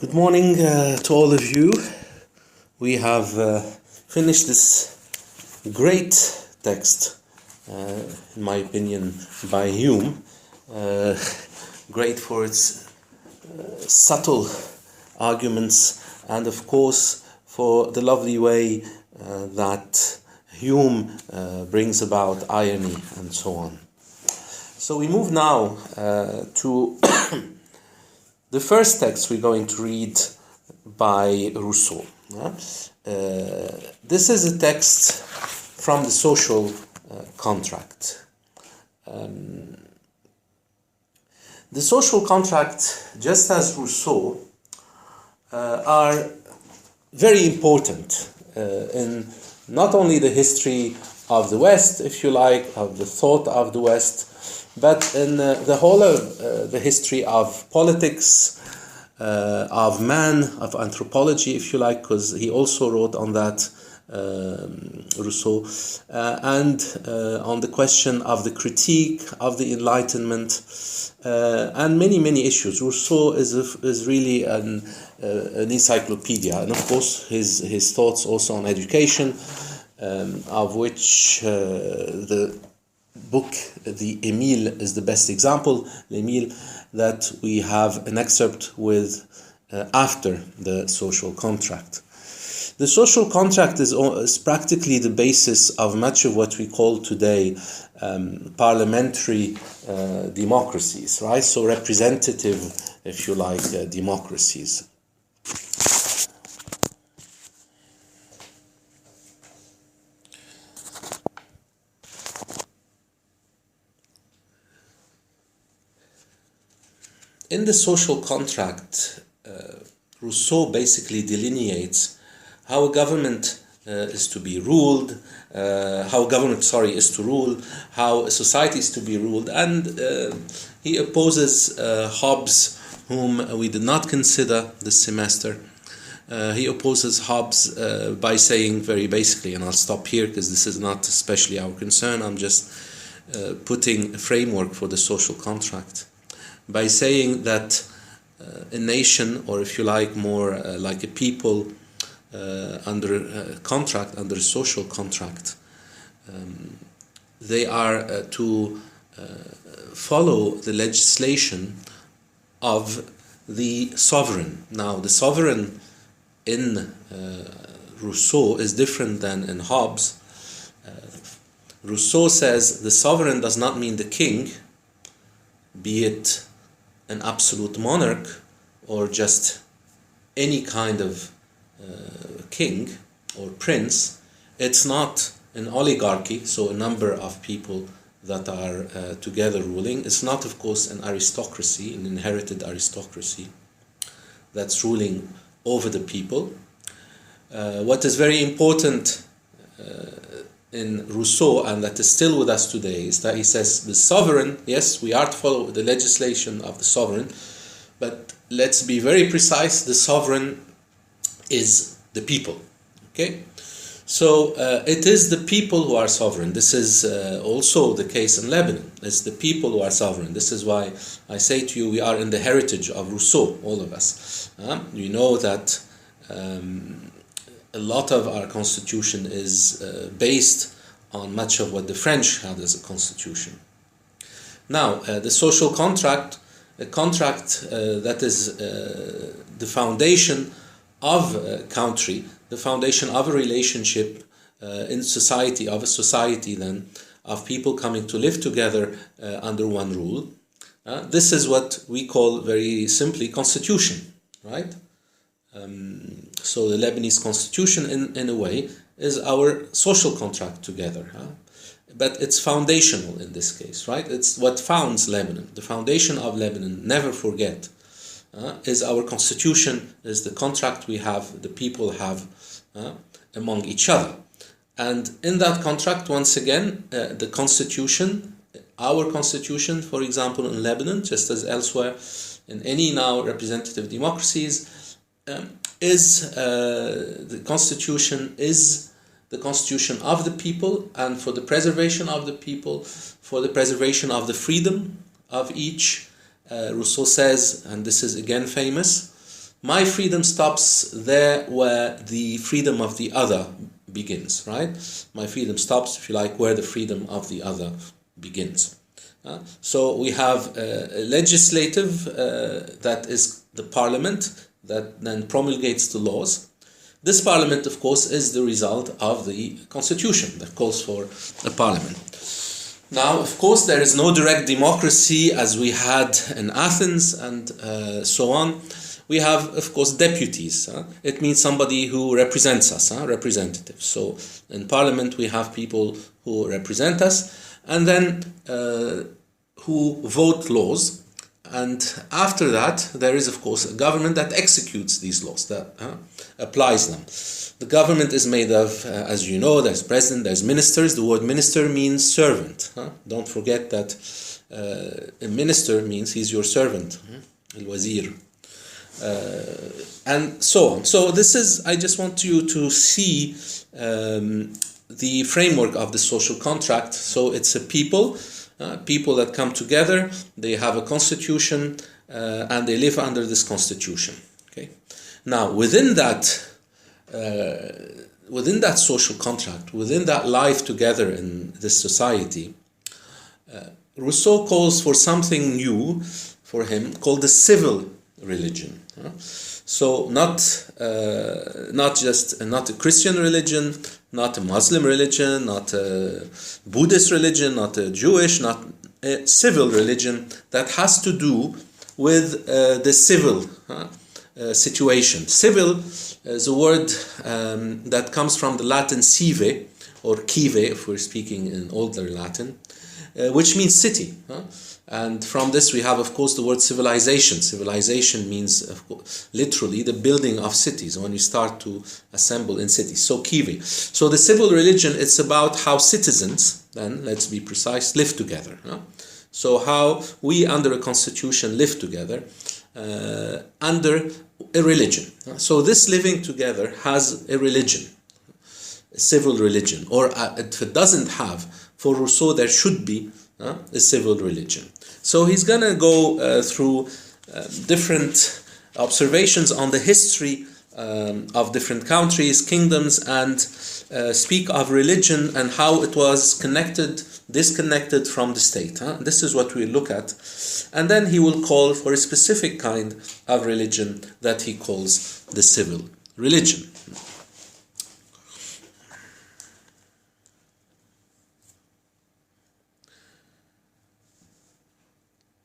Good morning to all of you. We have finished this great text, in my opinion, by Hume. Great for its subtle arguments and, of course, for the lovely way that Hume brings about irony and so on. So we move now to the first text we're going to read by Rousseau. This is a text from the social contract. The social contract, just as Rousseau, are very important in not only the history of the West, if you like, of the thought of the West, but in the whole of the history of politics, of man, of anthropology, if you like, because he also wrote on that, Rousseau, and on the question of the critique of the Enlightenment, and many issues. Rousseau is really an encyclopedia, and of course his thoughts also on education, of which the book, the Emile, is the best example. Emile, that we have an excerpt with after the social contract. The social contract is practically the basis of much of what we call today parliamentary democracies, right? So representative, if you like, democracies. In the social contract, Rousseau basically delineates how a government is to be ruled, how government, is to rule, how a society is to be ruled, and he opposes Hobbes, whom we did not consider this semester. He opposes Hobbes by saying very basically, and I'll stop here because this is not especially our concern, I'm just putting a framework for the social contract, by saying that a nation, or if you like, more like a people, under a contract, under a social contract, they are to follow the legislation of the sovereign. Now, the sovereign in Rousseau is different than in Hobbes. Rousseau says the sovereign does not mean the king, be it an absolute monarch or just any kind of king or prince. It's not an oligarchy, so a number of people that are together ruling. It's not, of course, an aristocracy, an inherited aristocracy that's ruling over the people. What is very important in Rousseau, and that is still with us today, is that he says the sovereign, yes, we are to follow the legislation of the sovereign, but let's be very precise, the sovereign is the people. Okay? So it is the people who are sovereign. This is also the case in Lebanon. It's the people who are sovereign. This is why I say to you, we are in the heritage of Rousseau, all of us. You know that a lot of our constitution is based on much of what the French had as a constitution. Now, the social contract, a contract that is the foundation of a country, the foundation of a relationship in society, of a society then, of people coming to live together under one rule. This is what we call very simply constitution, right? So the Lebanese constitution, in a way, is our social contract together. But it's foundational in this case, right? It's what founds Lebanon. The foundation of Lebanon, never forget, is our constitution, is the contract we have, the people have among each other. And in that contract, once again, the constitution, our constitution, for example, in Lebanon, just as elsewhere, in any now representative democracies, the constitution is the constitution of the people, and for the preservation of the people, for the preservation of the freedom of each. Rousseau says, and this is again famous, my freedom stops there where the freedom of the other begins, right? My freedom stops, if you like, where the freedom of the other begins. So we have a legislative, that is the parliament, that then promulgates the laws. This parliament, of course, is the result of the constitution that calls for a parliament. Now, of course, there is no direct democracy as we had in Athens and so on. We have, of course, deputies. It means somebody who represents us, representatives. So in parliament, we have people who represent us and then who vote laws. And after that, there is, of course, a government that executes these laws, that applies them. The government is made of, as you know, there's president, there's ministers. The word minister means servant. Don't forget that a minister means he's your servant, al-wazir. And so on. So this is, I just want you to see the framework of the social contract. So it's a people that come together, they have a constitution, and they live under this constitution. Okay. Now, within that social contract, within that life together in this society, Rousseau calls for something new for him called the civil religion. So not a Christian religion, not a Muslim religion, not a Buddhist religion, not a Jewish, not a civil religion that has to do with the civil situation. Civil is a word that comes from the Latin cive, or cive if we're speaking in older Latin, which means city. And from this we have, of course, the word civilization. Civilization means, of course, literally the building of cities, when you start to assemble in cities. So cive. So the civil religion, it's about how citizens, then let's be precise, live together. So how we under a constitution live together under a religion. So this living together has a religion, a civil religion, or if it doesn't have, for Rousseau there should be a civil religion. So he's going to go through different observations on the history of different countries, kingdoms, and speak of religion and how it was disconnected from the state. This is what we look at. And then he will call for a specific kind of religion that he calls the civil religion.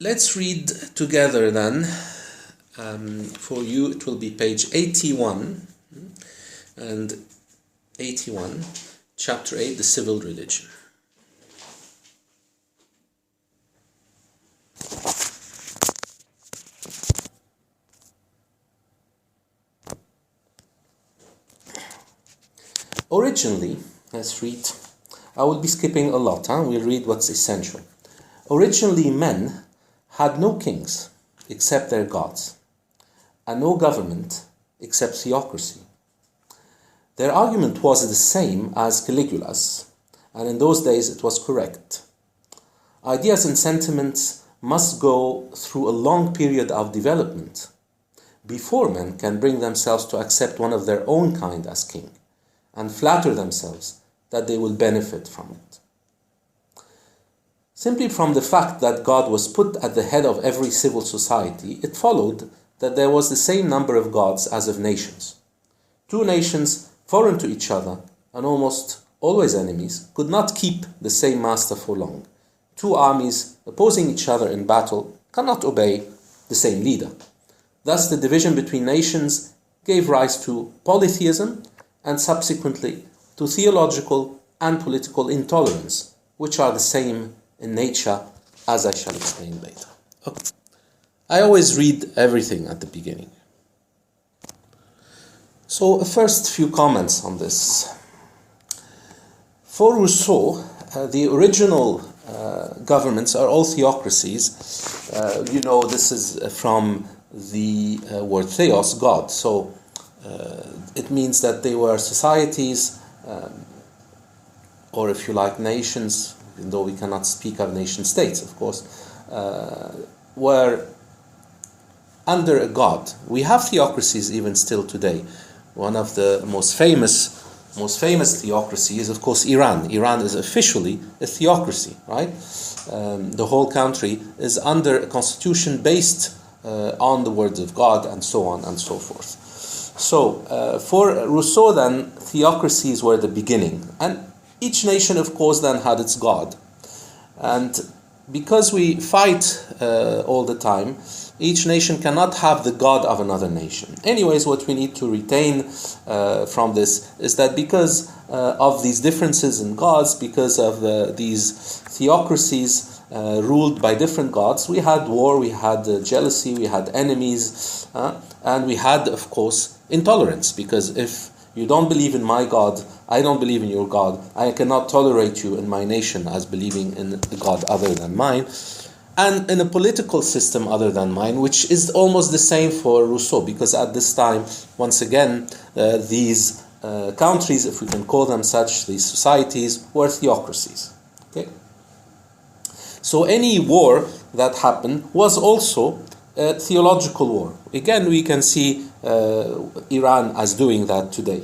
Let's read together then. For you it will be page 81 and 81, chapter 8, the civil religion. Originally, let's read. I will be skipping a lot. We'll read what's essential. Originally, men had no kings except their gods, and no government except theocracy. Their argument was the same as Caligula's, and in those days it was correct. Ideas and sentiments must go through a long period of development before men can bring themselves to accept one of their own kind as king and flatter themselves that they will benefit from it. Simply from the fact that God was put at the head of every civil society, it followed that there was the same number of gods as of nations. Two nations foreign to each other and almost always enemies could not keep the same master for long. Two armies opposing each other in battle cannot obey the same leader. Thus the division between nations gave rise to polytheism and subsequently to theological and political intolerance, which are the same in nature, as I shall explain later. Okay. I always read everything at the beginning. So, first few comments on this. For Rousseau, the original governments are all theocracies. This is from the word theos, God. So, it means that they were societies, or if you like, nations, even though we cannot speak of nation states, of course, where under a god. We have theocracies even still today. One of the most famous theocracy is, of course, Iran. Iran is officially a theocracy, right? The whole country is under a constitution based on the words of God, and so on and so forth. So, for Rousseau, then, theocracies were the beginning. And each nation, of course, then had its god. And because we fight all the time, each nation cannot have the god of another nation. Anyways, what we need to retain from this is that because of these differences in gods, because of these theocracies ruled by different gods, we had war, we had jealousy, we had enemies, and we had, of course, intolerance. Because if you don't believe in my God, I don't believe in your God, I cannot tolerate you in my nation as believing in the God other than mine, and in a political system other than mine, which is almost the same for Rousseau, because at this time, once again, these countries, if we can call them such, these societies, were theocracies. Okay? So any war that happened was also a theological war. Again, we can see Iran as doing that today.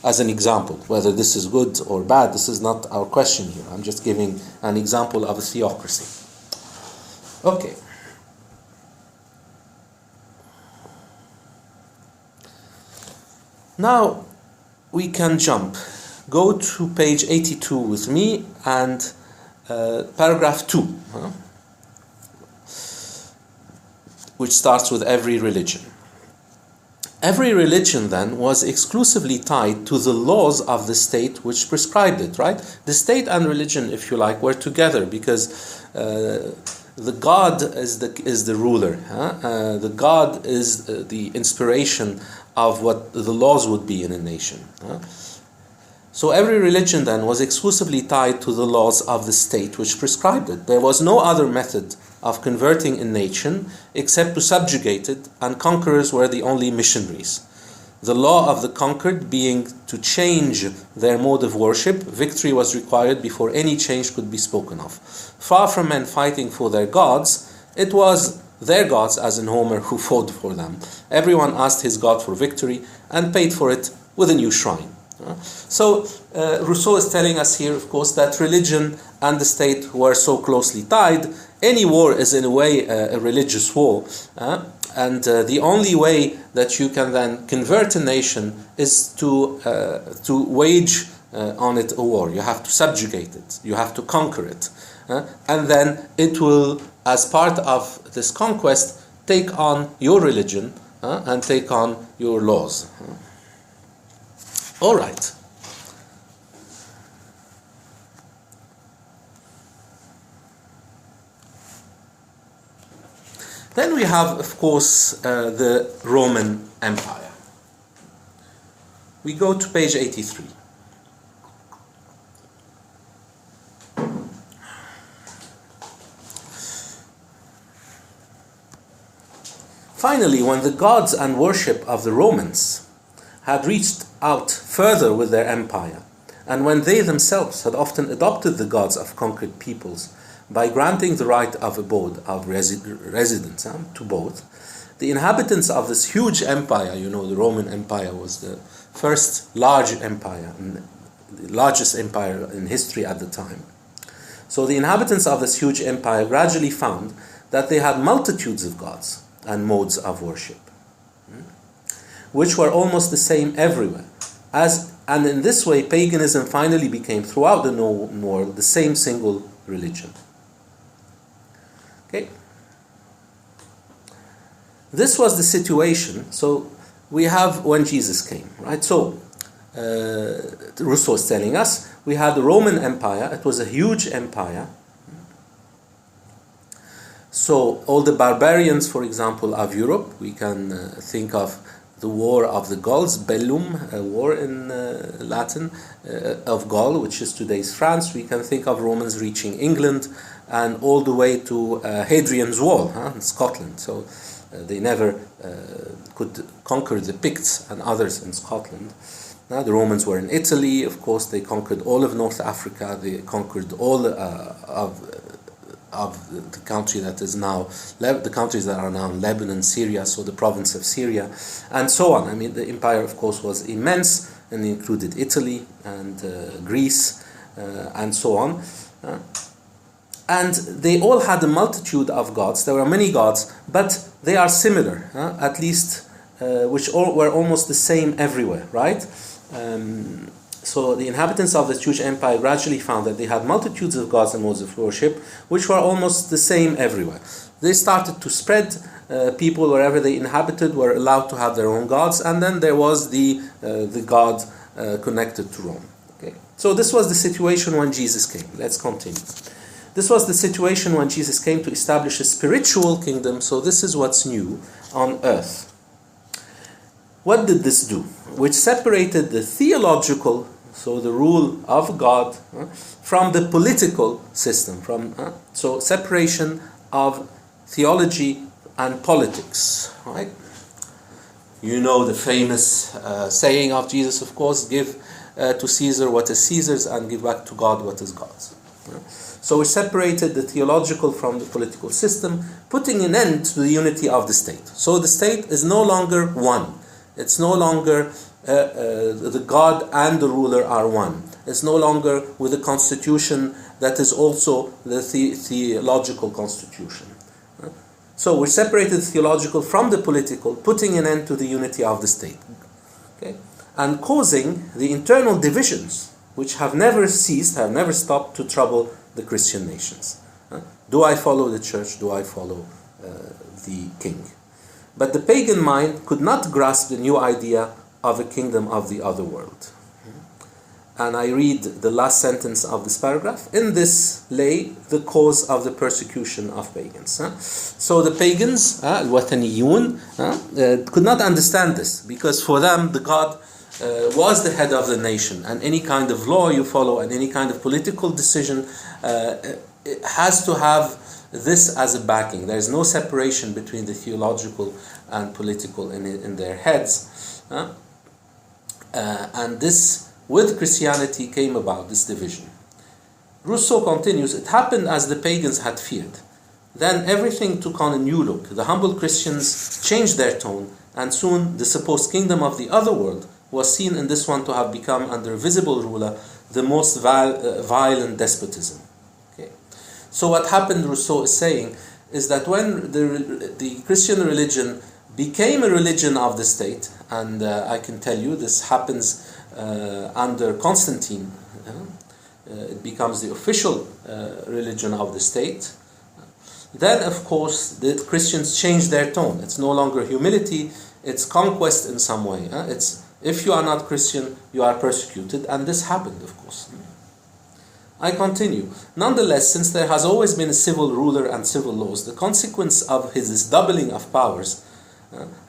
As an example, whether this is good or bad, this is not our question here. I'm just giving an example of a theocracy. Okay. Now we can jump. Go to page 82 with me and paragraph 2, which starts with every religion. Every religion then was exclusively tied to the laws of the state which prescribed it, right? The state and religion, if you like, were together because the God is the ruler. The God is the inspiration of what the laws would be in a nation. So every religion then was exclusively tied to the laws of the state which prescribed it. There was no other method of converting a nation except to subjugate it, and conquerors were the only missionaries. The law of the conquered being to change their mode of worship, victory was required before any change could be spoken of. Far from men fighting for their gods, it was their gods, as in Homer, who fought for them. Everyone asked his god for victory and paid for it with a new shrine. So Rousseau is telling us here, of course, that religion and the state were so closely tied. Any war is in a way a religious war, and the only way that you can then convert a nation is to wage on it a war. You have to subjugate it, you have to conquer it, and then it will, as part of this conquest, take on your religion and take on your laws. All right. Then we have, of course, the Roman Empire. We go to page 83. Finally, when the gods and worship of the Romans had reached out further with their empire, and when they themselves had often adopted the gods of conquered peoples by granting the right of abode, of residence to both, the inhabitants of this huge empire, the Roman Empire was the first large empire, the largest empire in history at the time. So the inhabitants of this huge empire gradually found that they had multitudes of gods and modes of worship, which were almost the same everywhere. And in this way, paganism finally became, throughout the known world, the same single religion. Okay? This was the situation. So we have when Jesus came, right? So Rousseau is telling us we had the Roman Empire. It was a huge empire. So all the barbarians, for example, of Europe, we can think of the War of the Gauls, Bellum, a war in Latin, of Gaul, which is today's France. We can think of Romans reaching England and all the way to Hadrian's Wall in Scotland. So they never could conquer the Picts and others in Scotland. The Romans were in Italy, of course. They conquered all of North Africa. They conquered all of the country that is now, the countries that are now in Lebanon, Syria, so the province of Syria, and so on. I mean, the empire, of course, was immense and included Italy and Greece and so on. And they all had a multitude of gods. There were many gods, but they are similar, at least, which all were almost the same everywhere, right? So the inhabitants of the Jewish empire gradually found that they had multitudes of gods and modes of worship, which were almost the same everywhere. They started to spread. People wherever they inhabited were allowed to have their own gods, and then there was the god connected to Rome. Okay. So this was the situation when Jesus came. Let's continue. This was the situation when Jesus came to establish a spiritual kingdom. So this is what's new on earth. What did this do? Which separated the theological, so the rule of God, from the political system. So separation of theology and politics. Right? You know the famous saying of Jesus, of course, give to Caesar what is Caesar's and give back to God what is God's. So we separated the theological from the political system, putting an end to the unity of the state. So the state is no longer one. It's no longer the God and the ruler are one. It's no longer with a constitution that is also the theological constitution. So we separated the theological from the political, putting an end to the unity of the state. Okay? And causing the internal divisions, which have never ceased, have never stopped to trouble the Christian nations. Do I follow the church? Do I follow the king? But the pagan mind could not grasp the new idea of a kingdom of the other world. And I read the last sentence of this paragraph. In this lay the cause of the persecution of pagans. So the pagans, Wathaniyun, could not understand this, because for them the God was the head of the nation, and any kind of law you follow and any kind of political decision it has to have this as a backing. There is no separation between the theological and political in their heads. And this, with Christianity, came about, this division. Rousseau continues, it happened as the pagans had feared. Then everything took on a new look. The humble Christians changed their tone, and soon the supposed kingdom of the other world was seen in this one to have become, under a visible ruler, the most violent despotism. Okay. So what happened, Rousseau is saying, is that when the Christian religion became a religion of the state, and I can tell you this happens under Constantine, it becomes the official religion of the state, then of course the Christians change their tone. It's no longer humility, it's conquest in some way. It's, if you are not Christian, you are persecuted, and this happened, of course. I continue. Nonetheless, since there has always been a civil ruler and civil laws, the consequence of his doubling of powers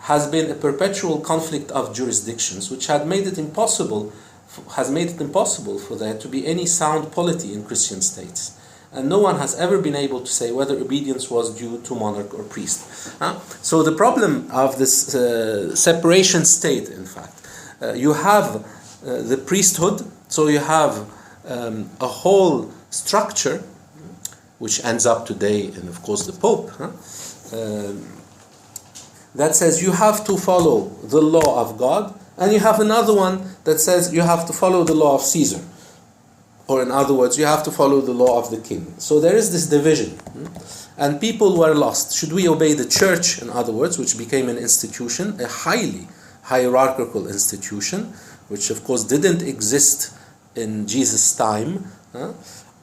has been a perpetual conflict of jurisdictions, which has made it impossible for there to be any sound polity in Christian states. And no one has ever been able to say whether obedience was due to monarch or priest. So the problem of this separation state, in fact, you have the priesthood, so you have a whole structure, which ends up today in, of course, the Pope, that says you have to follow the law of God, and you have another one that says you have to follow the law of Caesar. Or in other words, you have to follow the law of the king. So there is this division. And people were lost. Should we obey the church, in other words, which became an institution, a highly hierarchical institution, which of course didn't exist in Jesus' time?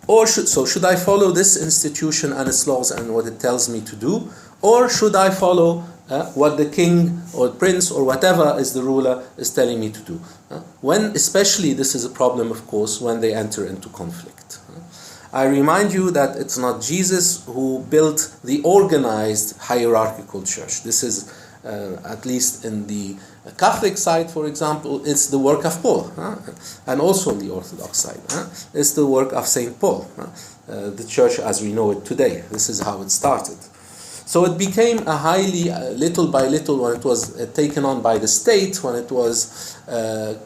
Or should I follow this institution and its laws and what it tells me to do? Or should I follow what the king or prince or whatever is the ruler is telling me to do? When especially this is a problem, of course, when they enter into conflict. I remind you that it's not Jesus who built the organized hierarchical church. This is, at least in the Catholic side, for example, it's the work of Paul. And also on the Orthodox side, it's the work of St. Paul. The church as we know it today. This is how it started. So it became a highly, little by little, when it was taken on by the state, when it was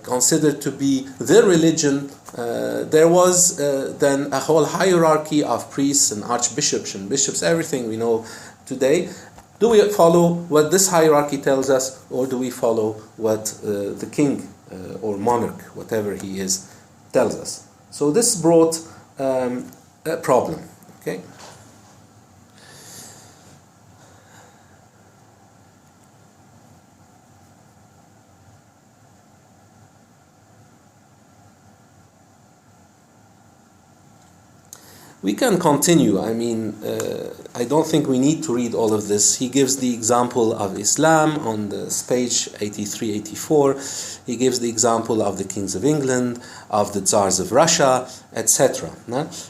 considered to be the religion, there was then a whole hierarchy of priests and archbishops and bishops, everything we know today. Do we follow what this hierarchy tells us, or do we follow what the king or monarch, whatever he is, tells us? So this brought a problem. Okay. We can continue. I mean, I don't think we need to read all of this. He gives the example of Islam on this page 83, 84. He gives the example of the kings of England, of the Tsars of Russia, etc.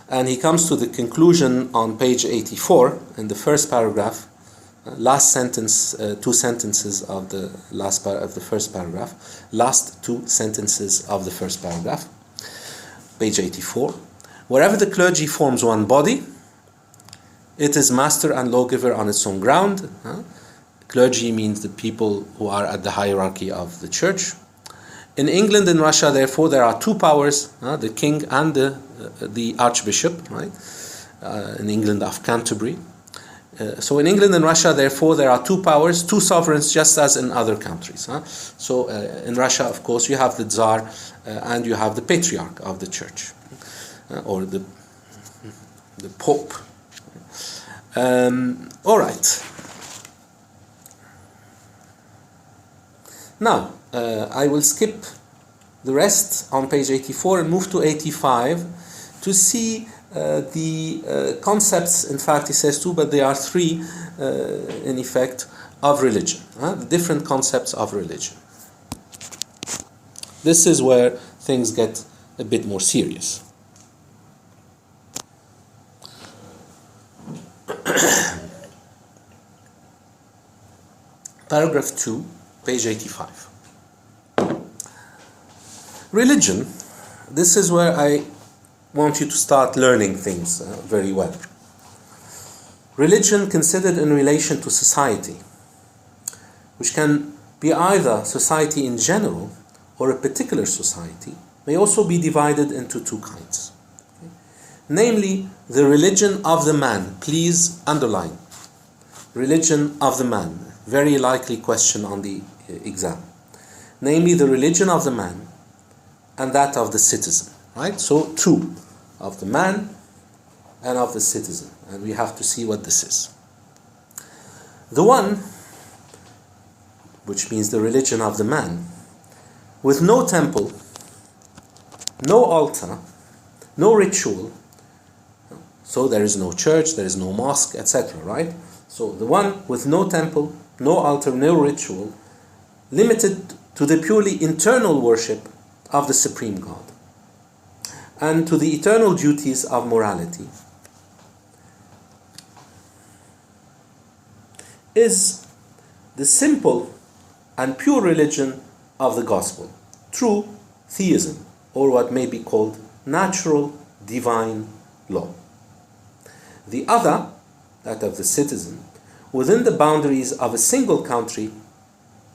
And he comes to the conclusion on page 84, in the first paragraph, last sentence, two sentences of the last part of the first paragraph, last two sentences of the first paragraph, page 84. Wherever the clergy forms one body, it is master and lawgiver on its own ground. Clergy means the people who are at the hierarchy of the church. In England and Russia, therefore, there are two powers, the king and the archbishop, right? In England of Canterbury. So in England and Russia, therefore, there are two powers, two sovereigns, just as in other countries. So in Russia, of course, you have the Tsar and you have the patriarch of the church. Or the Pope. All right. Now, I will skip the rest on page 84 and move to 85 to see the concepts. In fact, he says two, but there are three, in effect, of religion. The different concepts of religion. This is where things get a bit more serious. Paragraph 2, page 85. Religion, this is where I want you to start learning things very well. Religion considered in relation to society, which can be either society in general or a particular society, may also be divided into two kinds. Okay? Namely, the religion of the man. Please underline. Religion of the man. Very likely question on the exam. Namely, the religion of the man and that of the citizen. Right? So, two. Of the man and of the citizen. And we have to see what this is. The one, which means the religion of the man, with no temple, no altar, no ritual. So there is no church, there is no mosque, etc. Right? So the one with no temple, no altar, no ritual, limited to the purely internal worship of the Supreme God and to the eternal duties of morality, is the simple and pure religion of the gospel, true theism, or what may be called natural divine law. The other, that of the citizen, within the boundaries of a single country,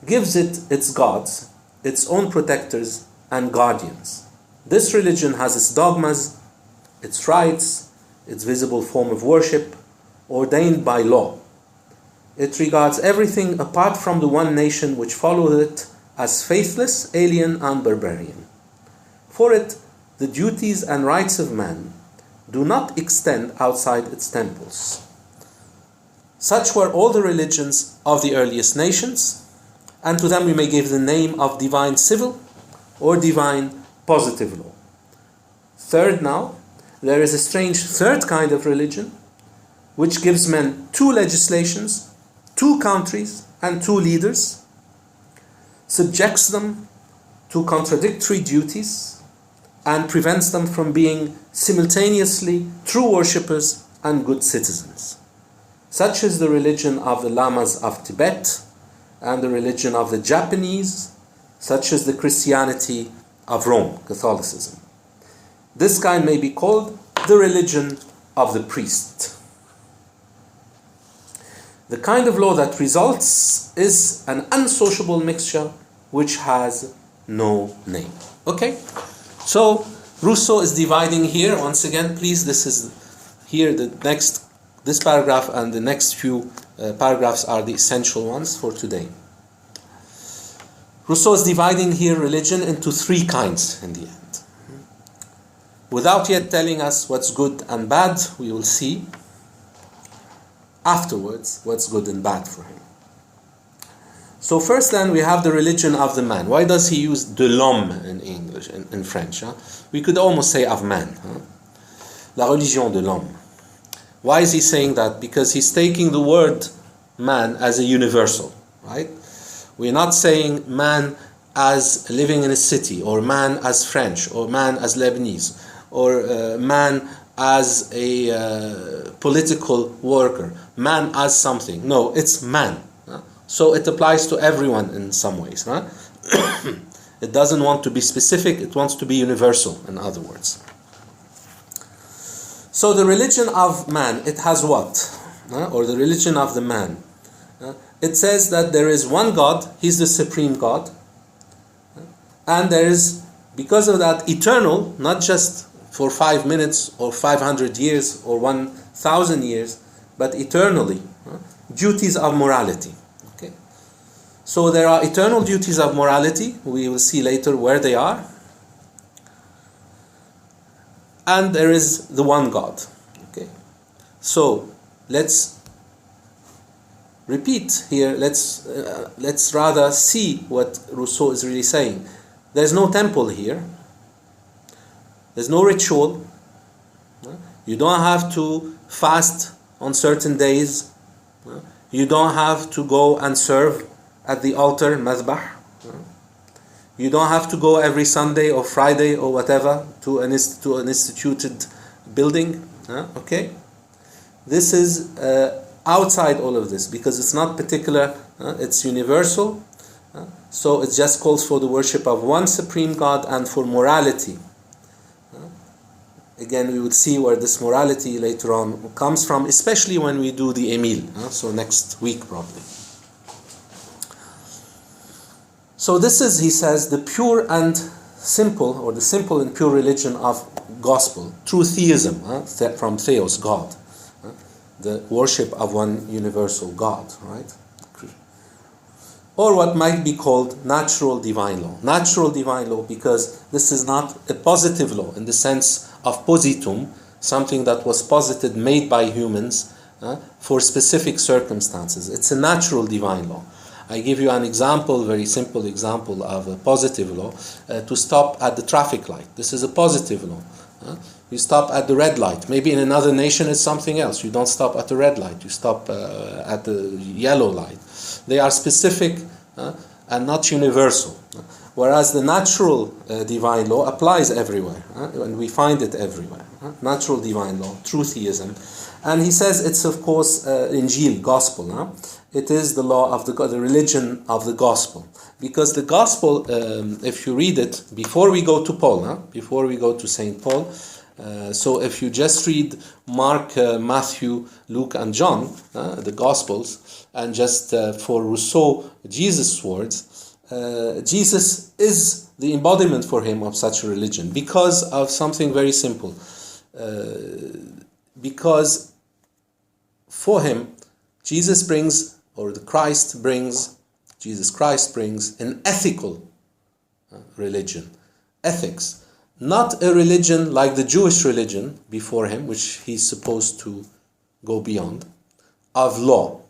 gives it its gods, its own protectors and guardians. This religion has its dogmas, its rites, its visible form of worship, ordained by law. It regards everything apart from the one nation which follows it as faithless, alien, and barbarian. For it, the duties and rights of man do not extend outside its temples. Such were all the religions of the earliest nations, and to them we may give the name of divine civil or divine positive law. Third now, there is a strange third kind of religion, which gives men two legislations, two countries, and two leaders, subjects them to contradictory duties, and prevents them from being simultaneously true worshippers and good citizens. Such is the religion of the Lamas of Tibet and the religion of the Japanese, such as the Christianity of Rome, Catholicism. This kind may be called the religion of the priest. The kind of law that results is an unsociable mixture which has no name. Okay? So Rousseau is dividing here. Once again, please, this is here this paragraph and the next few paragraphs are the essential ones for today. Rousseau is dividing here religion into three kinds in the end. Without yet telling us what's good and bad, we will see afterwards what's good and bad for him. So first then we have the religion of the man. Why does he use de l'homme in English, in French? Huh? We could almost say of man. Huh? La religion de l'homme. Why is he saying that? Because he's taking the word man as a universal, right? We're not saying man as living in a city, or man as French, or man as Lebanese, or man as a political worker, man as something. No, it's man. So it applies to everyone in some ways. Right? It doesn't want to be specific, it wants to be universal, in other words. So the religion of man, it has what? Or the religion of the man. It says that there is one God, He's the supreme God. And there is, because of that, eternal, not just for 5 minutes or 500 years or 1,000 years, but eternally, duties of morality. Okay? So there are eternal duties of morality. We will see later where they are. And there is the one God. Okay? So let's repeat here. Let's rather see what Rousseau is really saying. There's no temple here. There's no ritual. You don't have to fast on certain days. You don't have to go and serve at the altar, mazbah. You don't have to go every Sunday or Friday or whatever to an instituted building. Okay? This is outside all of this because it's not particular, it's universal. So it just calls for the worship of one supreme God and for morality. Again, we would see where this morality later on comes from, especially when we do the Emil. So next week probably. So this is, he says, the pure and simple, or the simple and pure religion of gospel, true theism, from theos, God, the worship of one universal God, right? Or what might be called natural divine law. Natural divine law because this is not a positive law in the sense of positum, something that was posited, made by humans for specific circumstances. It's a natural divine law. I give you an example, very simple example of a positive law, to stop at the traffic light. This is a positive law. You stop at the red light. Maybe in another nation it's something else. You don't stop at the red light. You stop at the yellow light. They are specific and not universal. Whereas the natural divine law applies everywhere. And we find it everywhere. Natural divine law, true theism. And he says it's of course Injil, gospel. It is the law of the religion of the gospel. Because the gospel, if you read it, before we go to Paul, before we go to St. Paul, so if you just read Mark, Matthew, Luke and John, the Gospels, and just for Rousseau, Jesus' words, Jesus is the embodiment for him of such a religion because of something very simple. Because for him, Jesus Christ brings an ethical religion, ethics. Not a religion like the Jewish religion before him, which he's supposed to go beyond, of law,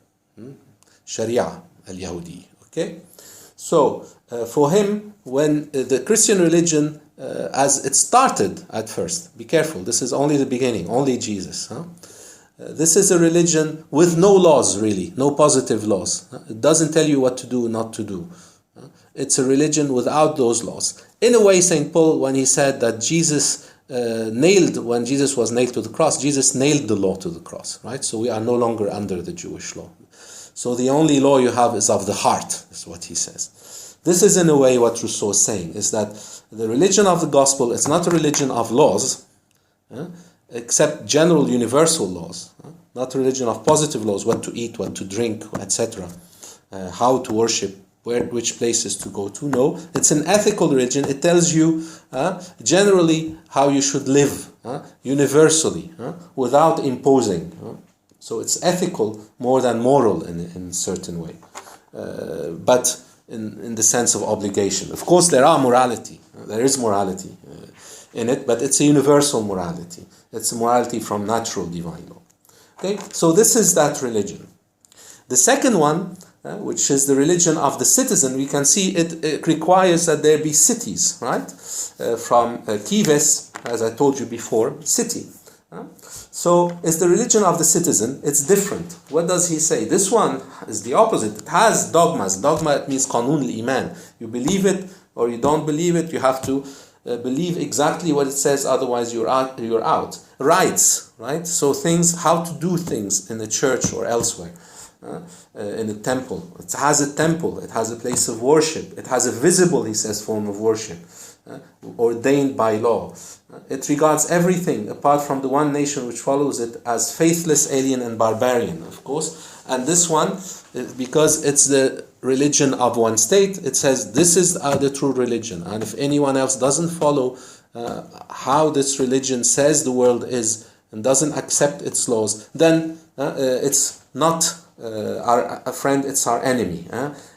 Sharia al-Yahudi. Okay, so for him, when the Christian religion, as it started at first, be careful. This is only the beginning, only Jesus. This is a religion with no laws, really, no positive laws. It doesn't tell you what to do, not to do. It's a religion without those laws. In a way, St. Paul, when he said that when Jesus was nailed to the cross, Jesus nailed the law to the cross, right? So we are no longer under the Jewish law. So the only law you have is of the heart, is what he says. This is in a way what Rousseau is saying, is that the religion of the gospel is not a religion of laws, except general universal laws. not a religion of positive laws, what to eat, what to drink, etc., how to worship, which places to go to. No, it's an ethical religion. It tells you generally how you should live, universally, without imposing. So it's ethical more than moral in a certain way, but in the sense of obligation. Of course, there is morality in it, but it's a universal morality. It's a morality from natural divine law. Okay, so this is that religion. The second one, which is the religion of the citizen, we can see it requires that there be cities, right? From kives, as I told you before, city. So it's the religion of the citizen. It's different. What does he say? This one is the opposite. It has dogmas. Dogma, it means qanun al-iman. You believe it or you don't believe it. You have to believe exactly what it says, otherwise you're out. Rights, right? So things, how to do things in the church or elsewhere. In a temple. It has a temple. It has a place of worship. It has a visible, he says, form of worship, ordained by law. It regards everything apart from the one nation which follows it as faithless, alien, and barbarian, of course. And this one, because it's the religion of one state, it says this is the true religion. And if anyone else doesn't follow how this religion says the world is and doesn't accept its laws, then it's not our friend, it's our enemy.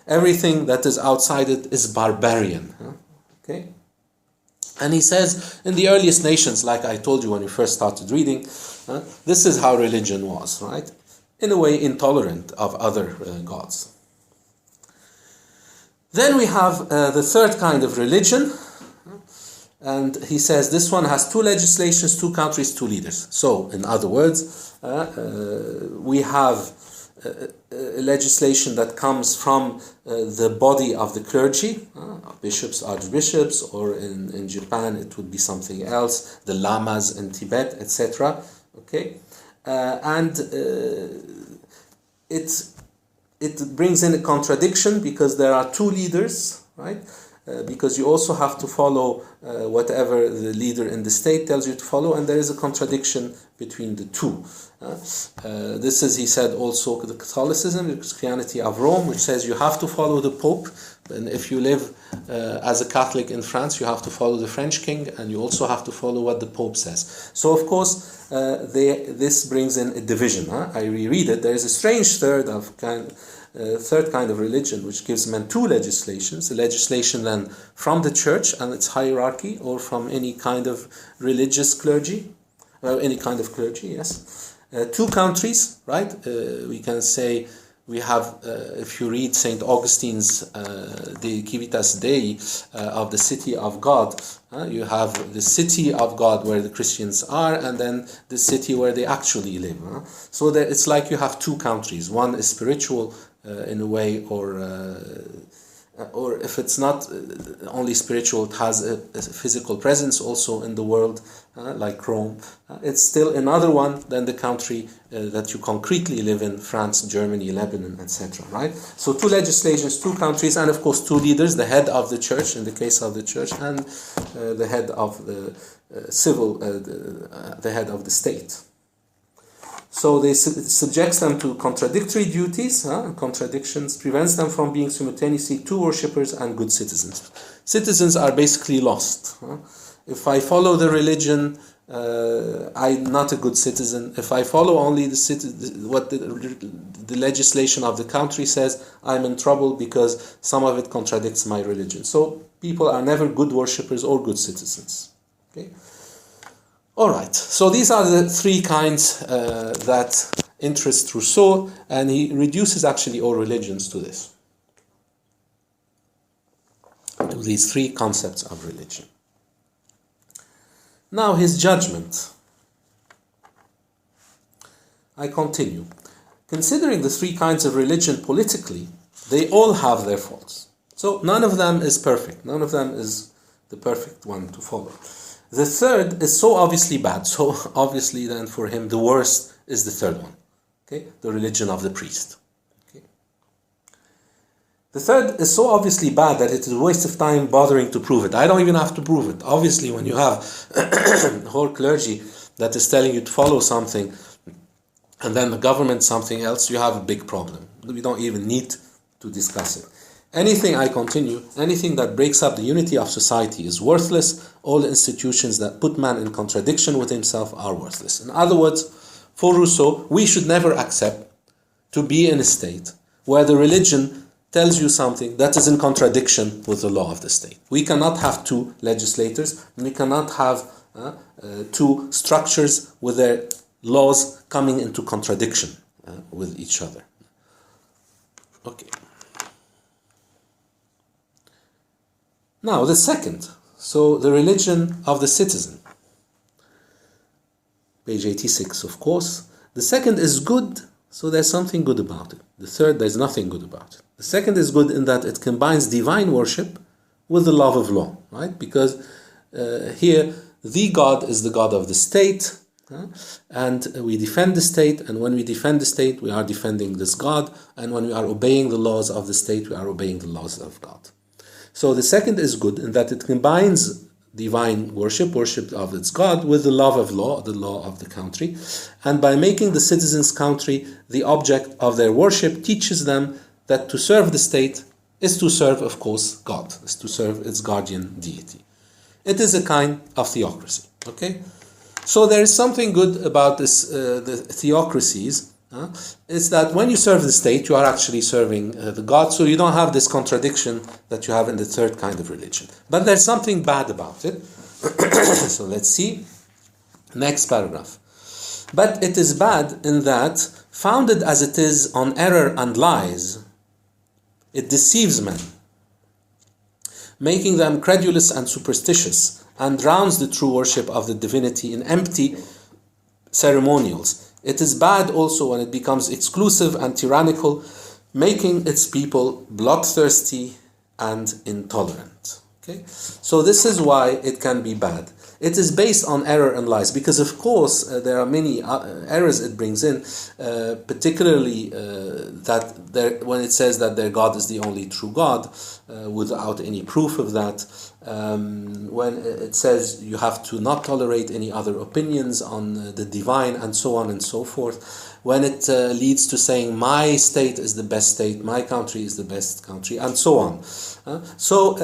Everything that is outside it is barbarian. Okay? And he says, in the earliest nations, like I told you when we first started reading, this is how religion was, right? In a way, intolerant of other gods. Then we have the third kind of religion, and he says this one has two legislations, two countries, two leaders. So, in other words, we have legislation that comes from the body of the clergy, bishops, archbishops, or in Japan it would be something else, the lamas in Tibet, etc. Okay, and it brings in a contradiction because there are two leaders, right? Because you also have to follow whatever the leader in the state tells you to follow, and there is a contradiction between the two. This is, he said, also the Catholicism, the Christianity of Rome, which says you have to follow the Pope, and if you live as a Catholic in France, you have to follow the French king, and you also have to follow what the Pope says. So, of course, this brings in a division. I reread it. There is a strange third kind of religion which gives men two legislations, the legislation then from the church and its hierarchy, or from any kind of religious clergy, any kind of clergy, yes. Two countries, right? We can say we have, if you read St. Augustine's De Civitas Dei of the city of God, you have the city of God where the Christians are, and then the city where they actually live. So that it's like you have two countries. One is spiritual in a way, or if it's not only spiritual, it has a physical presence also in the world, like Rome. It's still another one than the country that you concretely live in, France, Germany, Lebanon, etc. Right? So two legislations, two countries, and of course two leaders, the head of the church, in the case of the church, and the head of the the head of the state. So they subjects them to contradictory duties. Contradictions prevents them from being simultaneously two worshippers and good citizens. Citizens are basically lost. If I follow the religion, I'm not a good citizen. If I follow only what the legislation of the country says, I'm in trouble because some of it contradicts my religion. So people are never good worshippers or good citizens. Okay. All right, so these are the three kinds that interest Rousseau, and he reduces actually all religions to this, to these three concepts of religion. Now his judgment. I continue. Considering the three kinds of religion politically, they all have their faults. So none of them is perfect. None of them is the perfect one to follow. The third is so obviously bad, so obviously then for him the worst is the third one, okay? The religion of the priest. Okay? The third is so obviously bad that it is a waste of time bothering to prove it. I don't even have to prove it. Obviously, when you have a whole clergy that is telling you to follow something and then the government something else, you have a big problem. We don't even need to discuss it. Anything that breaks up the unity of society is worthless. All institutions that put man in contradiction with himself are worthless. In other words, for Rousseau, we should never accept to be in a state where the religion tells you something that is in contradiction with the law of the state. We cannot have two legislators, and we cannot have two structures with their laws coming into contradiction with each other. Okay. Now, the second, so the religion of the citizen. Page 86, of course. The second is good, so there's something good about it. The third, there's nothing good about it. The second is good in that it combines divine worship with the love of law, right? Because here, the God is the God of the state, and we defend the state, and when we defend the state, we are defending this God, and when we are obeying the laws of the state, we are obeying the laws of God. So the second is good in that it combines divine worship of its God, with the love of law, the law of the country. And by making the citizens' country the object of their worship, teaches them that to serve the state is to serve, of course, God, is to serve its guardian deity. It is a kind of theocracy. Okay? So there is something good about this, the theocracies. Is that when you serve the state, you are actually serving the God, so you don't have this contradiction that you have in the third kind of religion. But there's something bad about it. So let's see. Next paragraph. But it is bad in that, founded as it is on error and lies, it deceives men, making them credulous and superstitious, and drowns the true worship of the divinity in empty ceremonials. It is bad also when it becomes exclusive and tyrannical, making its people bloodthirsty and intolerant. Okay? So this is why it can be bad. It is based on error and lies, because of course there are many errors it brings in, particularly when it says that their God is the only true God, without any proof of that. When it says you have to not tolerate any other opinions on the divine, and so on and so forth. When it leads to saying my state is the best state, my country is the best country, and so on. So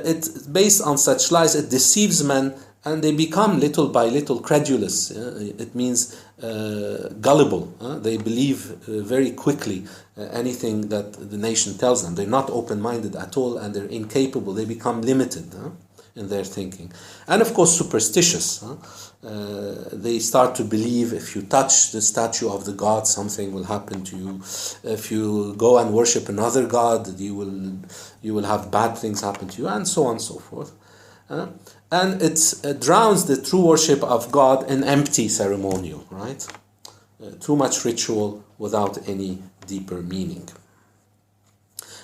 it's based on such lies, it deceives men, and they become little by little credulous. It means gullible. They believe very quickly anything that the nation tells them. They're not open-minded at all, and they're incapable. They become limited in their thinking. And of course superstitious. They start to believe if you touch the statue of the god, something will happen to you. If you go and worship another god, you will have bad things happen to you, and so on and so forth. And it drowns the true worship of God in empty ceremonial, right? Too much ritual without any deeper meaning.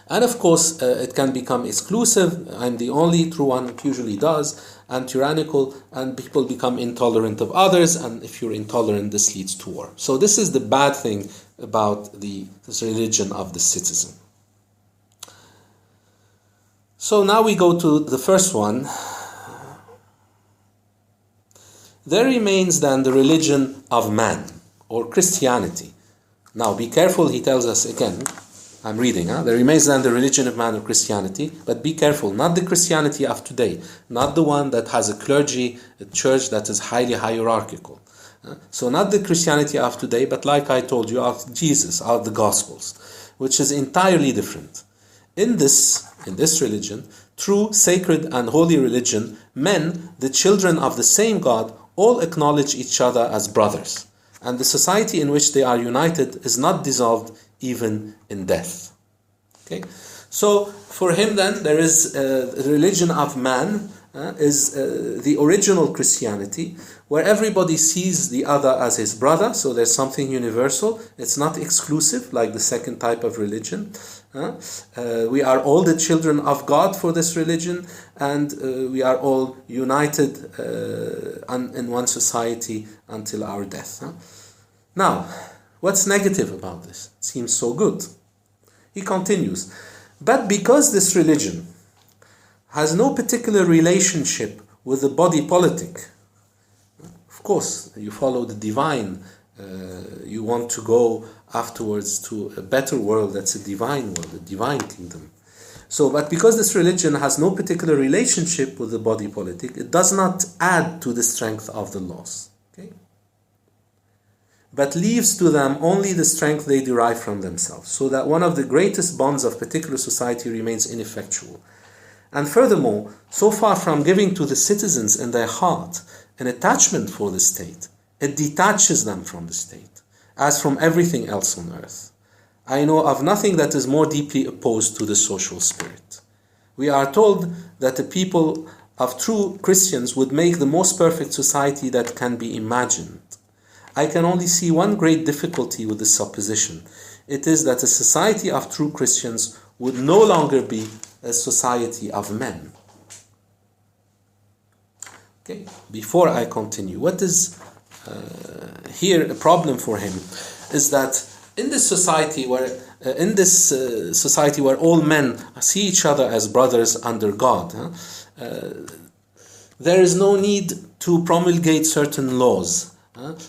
And of course, it can become exclusive, I'm the only true one, it usually does, and tyrannical, and people become intolerant of others, and if you're intolerant, this leads to war. So this is the bad thing about this religion of the citizen. So now we go to the first one. There remains then the religion of man, or Christianity. Now be careful, he tells us again, I'm reading, there remains then the religion of man, or Christianity, but be careful, not the Christianity of today, not the one that has a clergy, a church that is highly hierarchical. So not the Christianity of today, but like I told you, of Jesus, of the Gospels, which is entirely different. In this religion, true, sacred and holy religion, men, the children of the same God, all acknowledge each other as brothers, and the society in which they are united is not dissolved even in death. Okay, so for him then there is the religion of man is the original Christianity, where everybody sees the other as his brother, so there's something universal. It's not exclusive like the second type of religion. We are all the children of God for this religion, and we are all united in one society until our death. Now, what's negative about this? It seems so good. He continues, but because this religion has no particular relationship with the body politic, of course, you follow the divine you want to go afterwards to a better world that's a divine world, a divine kingdom. So, but because this religion has no particular relationship with the body politic, it does not add to the strength of the laws, okay? But leaves to them only the strength they derive from themselves, so that one of the greatest bonds of particular society remains ineffectual. And furthermore, so far from giving to the citizens in their heart an attachment for the state, it detaches them from the state, as from everything else on earth. I know of nothing that is more deeply opposed to the social spirit. We are told that the people of true Christians would make the most perfect society that can be imagined. I can only see one great difficulty with this supposition. It is that a society of true Christians would no longer be a society of men. Okay, before I continue, what is here a problem for him is that in this society where all men see each other as brothers under God, there is no need to promulgate certain laws.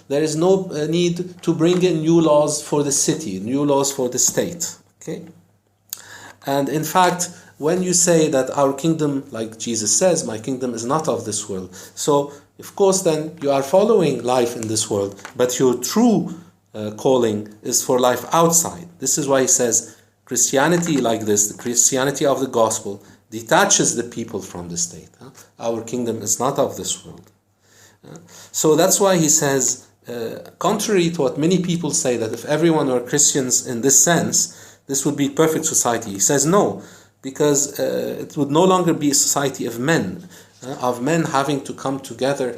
There is no need to bring in new laws for the city, new laws for the state. Okay, and in fact, when you say that our kingdom, like Jesus says, my kingdom is not of this world. So, of course, then you are following life in this world, but your true calling is for life outside. This is why he says Christianity like this, the Christianity of the gospel, detaches the people from the state. Our kingdom is not of this world. So that's why he says, contrary to what many people say, that if everyone were Christians in this sense, this would be perfect society. He says no, because it would no longer be a society of men having to come together,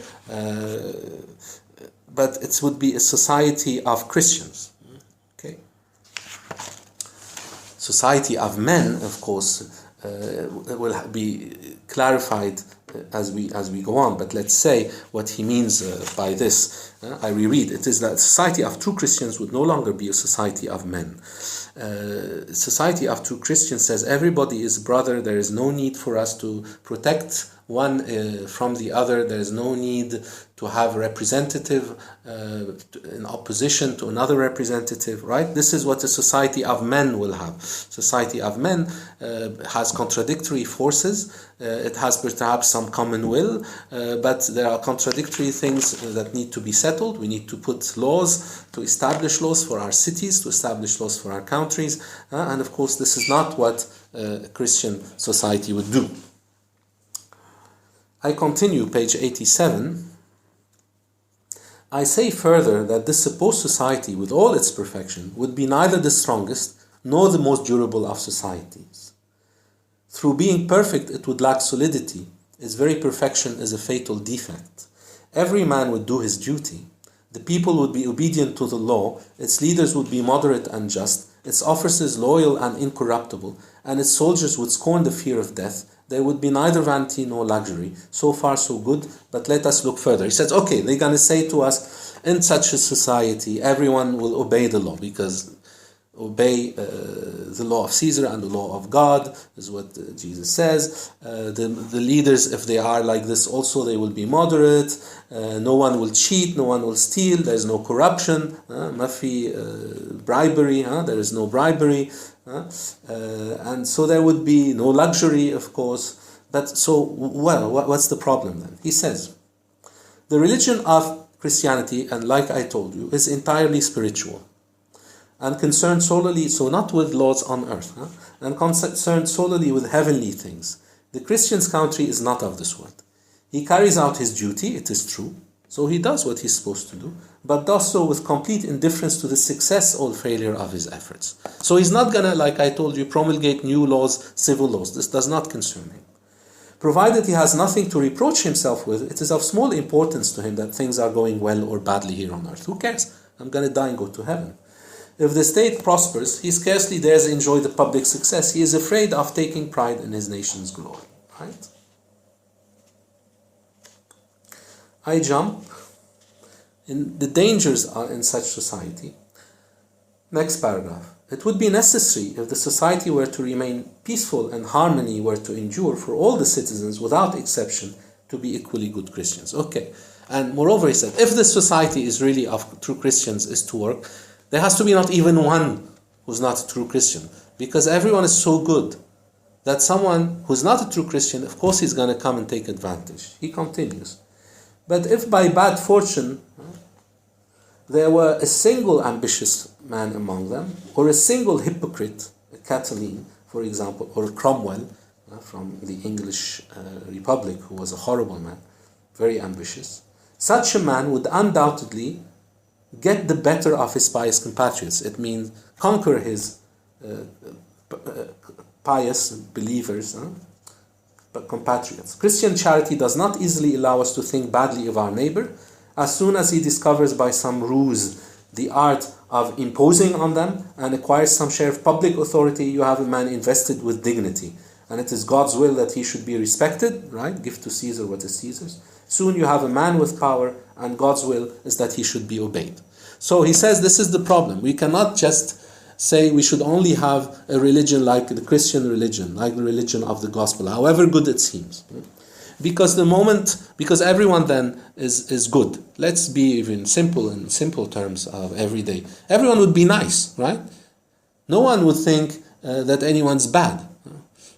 but it would be a society of Christians. Okay. Society of men, of course, will be clarified as we go on. But let's say what he means by this. I reread. It is that society of true Christians would no longer be a society of men. Society of true Christians says everybody is brother. There is no need for us to protect one from the other. There is no need to have a representative in opposition to another representative, right? This is what a society of men will have. Society of men has contradictory forces. It has perhaps some common will, but there are contradictory things that need to be settled. We need to put laws, to establish laws for our cities, to establish laws for our countries, and of course this is not what a Christian society would do. I continue, page 87. I say further that this supposed society, with all its perfection, would be neither the strongest nor the most durable of societies. Through being perfect, it would lack solidity. Its very perfection is a fatal defect. Every man would do his duty. The people would be obedient to the law. Its leaders would be moderate and just. Its officers loyal and incorruptible. And its soldiers would scorn the fear of death. There would be neither vanity nor luxury. So far, so good, but let us look further. He says, okay, they're going to say to us, in such a society, everyone will obey the law, because obey the law of Caesar and the law of God is what Jesus says. The leaders, if they are like this also, they will be moderate. No one will cheat, no one will steal. There is no corruption, bribery. There is no bribery. And so there would be no luxury, of course. But so, well, what's the problem then? He says, the religion of Christianity, and like I told you, is entirely spiritual and concerned solely, so not with laws on earth, and concerned solely with heavenly things. The Christian's country is not of this world. He carries out his duty, it is true, so he does what he's supposed to do, but does so with complete indifference to the success or failure of his efforts. So he's not going to, like I told you, promulgate new laws, civil laws. This does not concern him. Provided he has nothing to reproach himself with, it is of small importance to him that things are going well or badly here on earth. Who cares? I'm going to die and go to heaven. If the state prospers, he scarcely dares enjoy the public success. He is afraid of taking pride in his nation's glory. Right? I jump. The dangers are in such society. Next paragraph. It would be necessary, if the society were to remain peaceful and harmony were to endure, for all the citizens, without exception, to be equally good Christians. Okay, And moreover, he said, if this society is really of true Christians is to work, there has to be not even one who's not a true Christian. Because everyone is so good that someone who's not a true Christian, of course he's going to come and take advantage. He continues. But if by bad fortune there were a single ambitious man among them, or a single hypocrite, a Catiline, for example, or a Cromwell from the English Republic, who was a horrible man, very ambitious, such a man would undoubtedly get the better of his pious compatriots. It means conquer his pious believers, compatriots. Christian charity does not easily allow us to think badly of our neighbor. As soon as he discovers by some ruse the art of imposing on them and acquires some share of public authority, you have a man invested with dignity. And it is God's will that he should be respected, right? Give to Caesar what is Caesar's. Soon you have a man with power, and God's will is that he should be obeyed. So he says this is the problem. We cannot just say we should only have a religion like the Christian religion, like the religion of the gospel, however good it seems. Because everyone then is good. Let's be even simple in simple terms of everyday. Everyone would be nice, right? No one would think that anyone's bad.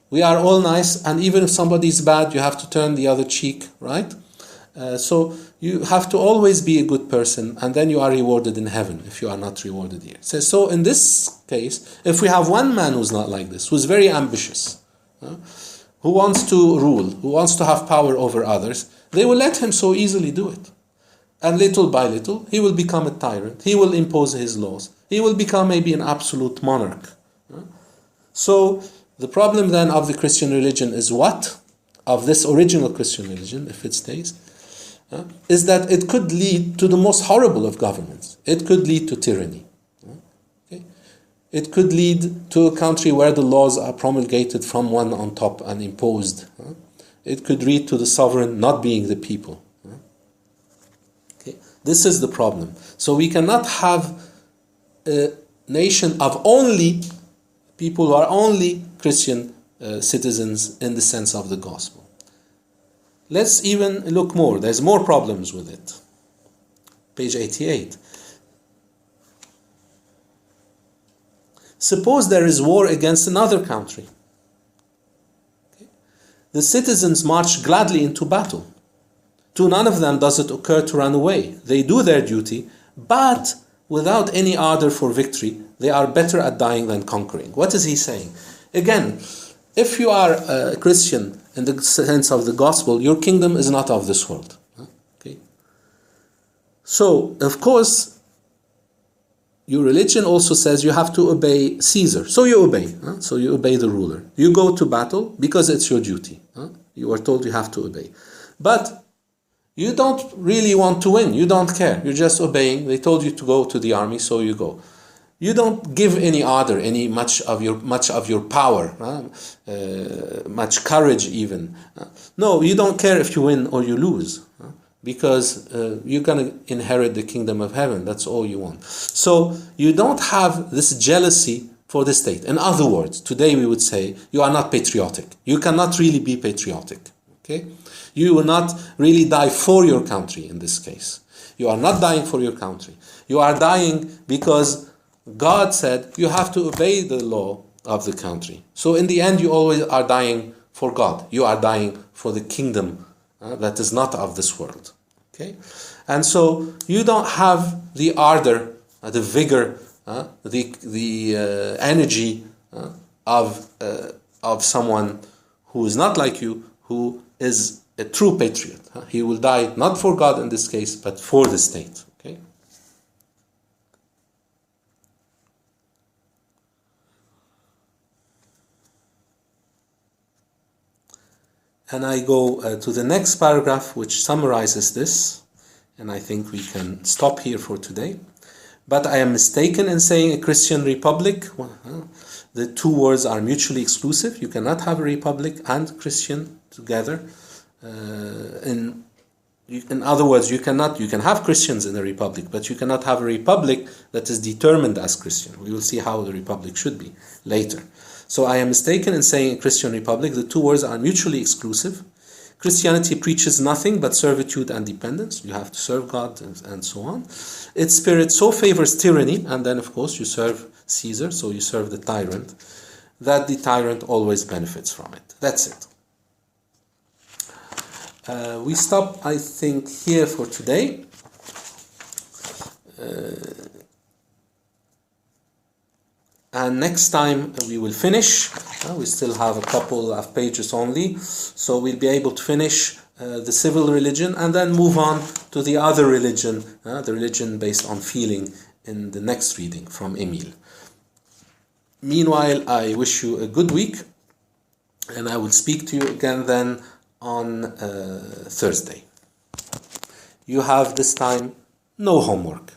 We are all nice, and even if somebody's bad, you have to turn the other cheek, right? So you have to always be a good person, and then you are rewarded in heaven if you are not rewarded here. So in this case, if we have one man who's not like this, who's very ambitious, who wants to rule, who wants to have power over others, they will let him so easily do it. And little by little, he will become a tyrant. He will impose his laws. He will become maybe an absolute monarch. So the problem then of the Christian religion is what? Of this original Christian religion, if it stays, is that it could lead to the most horrible of governments. It could lead to tyranny. Okay? It could lead to a country where the laws are promulgated from one on top and imposed. It could lead to the sovereign not being the people. Okay? This is the problem. So we cannot have a nation of only people who are only Christian citizens in the sense of the gospel. Let's even look more. There's more problems with it. Page 88. Suppose there is war against another country. Okay. The citizens march gladly into battle. To none of them does it occur to run away. They do their duty, but without any ardor for victory, they are better at dying than conquering. What is he saying? Again, if you are a Christian in the sense of the gospel, your kingdom is not of this world. Okay? So, of course, your religion also says you have to obey Caesar. So you obey. So you obey the ruler. You go to battle because it's your duty. You are told you have to obey. But you don't really want to win. You don't care. You're just obeying. They told you to go to the army, so you go. You don't give any ardor, any much of your power, much courage even. No, you don't care if you win or you lose, because you're going to inherit the kingdom of heaven. That's all you want. So you don't have this jealousy for the state. In other words, today we would say you are not patriotic. You cannot really be patriotic. Okay? You will not really die for your country in this case. You are not dying for your country. You are dying because God said you have to obey the law of the country. So in the end, you always are dying for God. You are dying for the kingdom that is not of this world. Okay, and so you don't have the ardor, the vigor, the energy of someone who is not like you, who is a true patriot. He will die not for God in this case, but for the state. Okay. And I go to the next paragraph, which summarizes this, and I think we can stop here for today. But I am mistaken in saying a Christian republic. The two words are mutually exclusive. You cannot have a republic and Christian together. In other words, you can have Christians in a republic, but you cannot have a republic that is determined as Christian. We will see how the republic should be later. So I am mistaken in saying a Christian republic. The two words are mutually exclusive. Christianity preaches nothing but servitude and dependence. You have to serve God and so on. Its spirit so favors tyranny, and then of course you serve Caesar, so you serve the tyrant, that the tyrant always benefits from it. That's it. We stop, I think, here for today. And next time we will finish. We still have a couple of pages only, so we'll be able to finish the civil religion and then move on to the other religion, the religion based on feeling, in the next reading from Emile. Meanwhile, I wish you a good week, and I will speak to you again then on Thursday. You have this time no homework.